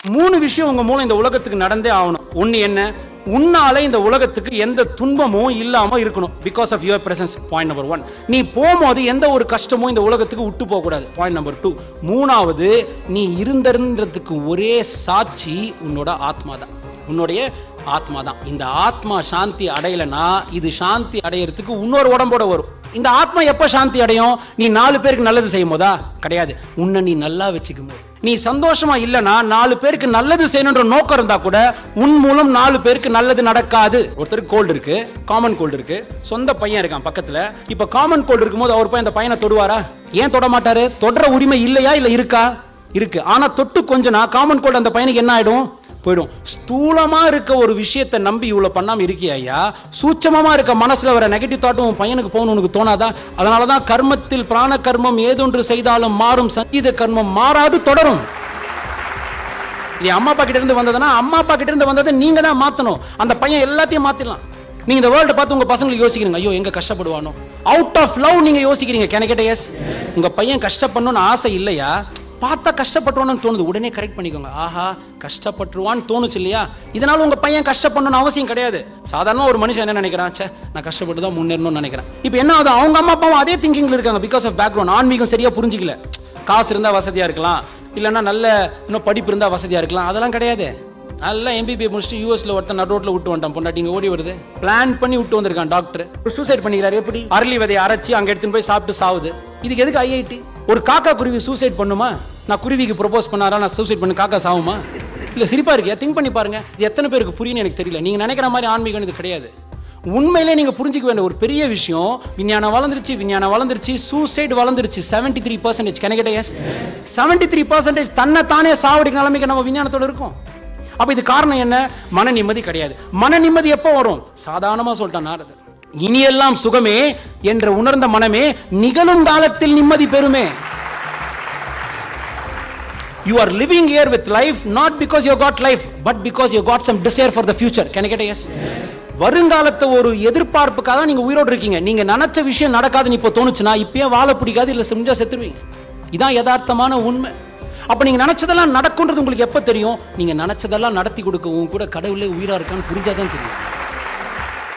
3 விஷயம் உங்க மூலம் இந்த உலகத்துக்கு நடந்தே ஆகணும். ஒன்னு என்ன? உன்னால இந்த உலகத்துக்கு எந்த துன்பமும் இல்லாம இருக்கணும். Because of your presence. Point number 1. நீ போகும்போது எந்த ஒரு கஷ்டமும் இந்த உலகத்துக்கு விட்டு போக கூடாது. Point number 2. 3வது, நீ இருந்ததுக்கு ஒரே சாட்சி உன்னோட ஆத்மா தான். உன்னுடைய ஆத்மா தான். இந்த ஆத்மா சாந்தி அடையலைன்னா இது சாந்தி அடையறதுக்கு இன்னொரு உடம்போட வரும். இந்த ஆத்மா எப்ப சாந்தி அடையும்? நீ 4 பேருக்கு நல்லது செய்யும் போதா? கிடையாது. உன்னை நீ நல்லா வச்சுக்கும் போது. நீ சந்தோஷமா இல்லனா 4 பேருக்கு நல்லது செய்யணும்ன்ற நோக்கம் இருந்தா கூட உன் மூலம் 4 பேருக்கு நல்லது நடக்காது. ஒருத்தருக்கு கோல்டு இருக்கு, காமன் கோல்டு இருக்கு, சொந்த பையன் இருக்கான் பக்கத்துல. இப்ப காமன் கோல்டு இருக்கும்போது அவர் போய் அந்த பையனை தொடுவாரா? ஏன் தொட மாட்டாரு? தொடர உரிமை இல்லையா? இல்ல இருக்கா? இருக்கு. ஆனா தொட்டு கொஞ்சனா காமன் கோல்டு அந்த பையனுக்கு என்ன ஆயிடும்? போயிடும். ஸ்தூலமா இருக்க ஒரு விஷயத்தை நம்பி இவ்வளவு பண்ணாம இருக்கியா? சூட்சமமா இருக்க மனசுல வர நெகட்டிவ் தாட்டும் உன் பையனுக்கு போகணும் உனக்கு தோணாதா? அதனாலதான் கர்மத்தில் பிராண கர்மம் ஏதொன்று செய்தாலும் மாறும், சங்கீத கர்மம் மாறாது தொடரும். இது அம்மா அப்பா கிட்ட இருந்து வந்ததுன்னா அம்மா அப்பா கிட்ட இருந்து வந்ததை நீங்க தான் மாத்தணும். அந்த பையன் எல்லாத்தையும் மாத்திடலாம். நீங்க இந்த வேர்ல்ட பார்த்து உங்க பசங்களுக்கு யோசிக்கிறீங்க, ஐயோ எங்க கஷ்டப்படுவானோ? அவுட் ஆஃப் லவ் நீங்க யோசிக்கிறீங்க. கேன கேட்ட எஸ். உங்க பையன் கஷ்டப்படணும்னு ஆசை இல்லையா? பார்த்தா கஷ்டப்பட்டுருவான்னு தோணுது, உடனே கரெக்ட் பண்ணிக்கோங்க. ஆஹா கஷ்டப்பட்டுருவான்னு தோணுச்சு இல்லையா? இதனால உங்க பையன் கஷ்டப்படணும்னு அவசியம் கிடையாது. சாதாரண ஒரு மனுஷன் என்ன நினைக்கிறான்? சே நான் கஷ்டப்பட்டு தான் முன்னேறணும்னு நினைக்கிறேன். இப்போ என்ன ஆகுது? அவங்க அம்மா அப்பாவும் அதே திங்கிங்ல இருக்காங்க. Because of background. ஆன்மீகம் சரியா புரிஞ்சிக்கல. காசு இருந்தா வசதியா இருக்கலாம், இல்லைன்னா நல்ல இன்னும் படிப்பு இருந்தா வசதியா இருக்கலாம். அதெல்லாம் கிடையாது. நல்லா MBBA முடிச்சுட்டு யூஎஸ்ல ஒருத்தன் நடுரோட்ல விட்டு வந்துட்டான். பொண்டாட்டிங்க ஓடி வருது. பிளான் பண்ணி விட்டு வந்திருக்கான் டாக்டர். சூசைட் பண்ணிக்கிறாரு. எப்படி? அரளி விதையை அரைச்சி அங்க எடுத்துன்னு போய் சாப்பிட்டு சாவுது. இதுக்கு எதுக்கு IIT? ஒரு காக்கா குருவி சூசைட் பண்ணுமா? நான் குருவிக்கு ப்ரொபோஸ் பண்ணாரா நான் சூசைட் பண்ணி காக்கா சாவுமா? இல்ல சிரிப்பா இருக்கு. திங்க் பண்ணி பாருங்க. இது எத்தனை பேருக்கு புரியும்னு எனக்கு தெரியல. நீங்க நினைக்கிற மாதிரி ஆன்மீகம் இது கிடையாது. உண்மையிலே நீங்க புரிஞ்சிக்க வேண்டிய ஒரு பெரிய விஷயம், விஞ்ஞானம் வளர்ந்துருச்சு, சூசைட் வளர்ந்துருச்சு. 73%. Connect S. 73% தன்னை தானே சாவடிக்க நிலைமைக்கு நம்ம விஞ்ஞானத்தோட இருக்கோம். அப்ப இது காரணம் என்ன? மன நிம்மதி கிடையாது. மன நிம்மதி எப்போ வரும்? சாதாரணமா சொல்லிட்டான் நாரதர், இனியெல்லாம் சுகமே என்ற உணர்ந்த மனமே நிகழும் காலத்தில் நிம்மதி பெறுமே. You are living here with life not because you got life but because you got some desire for the future. Can I get a yes? வருங்காலத்தை ஒரு எதிர்பார்ப்புக்காக நீங்க உயிரோடு இருக்கீங்க. நீங்க நினைச்ச விஷயம் நடக்காதுன்னு இப்போ தோணுச்சுன்னா இப்பயே வாழ பிடிக்காது, இல்ல செஞ்சா செத்துருவீங்க. இதான் யதார்த்தமான உண்மை. அப்ப நீங்க நினைச்சதெல்லாம் நடக்கும்ன்றது உங்களுக்கு எப்ப தெரியும்? நீங்க நினைச்சதெல்லாம் நடத்தி கொடுக்க உங்க கூட கடவுளே உயிரா இருக்கான்னு புரிஞ்சாதான் தெரியும்.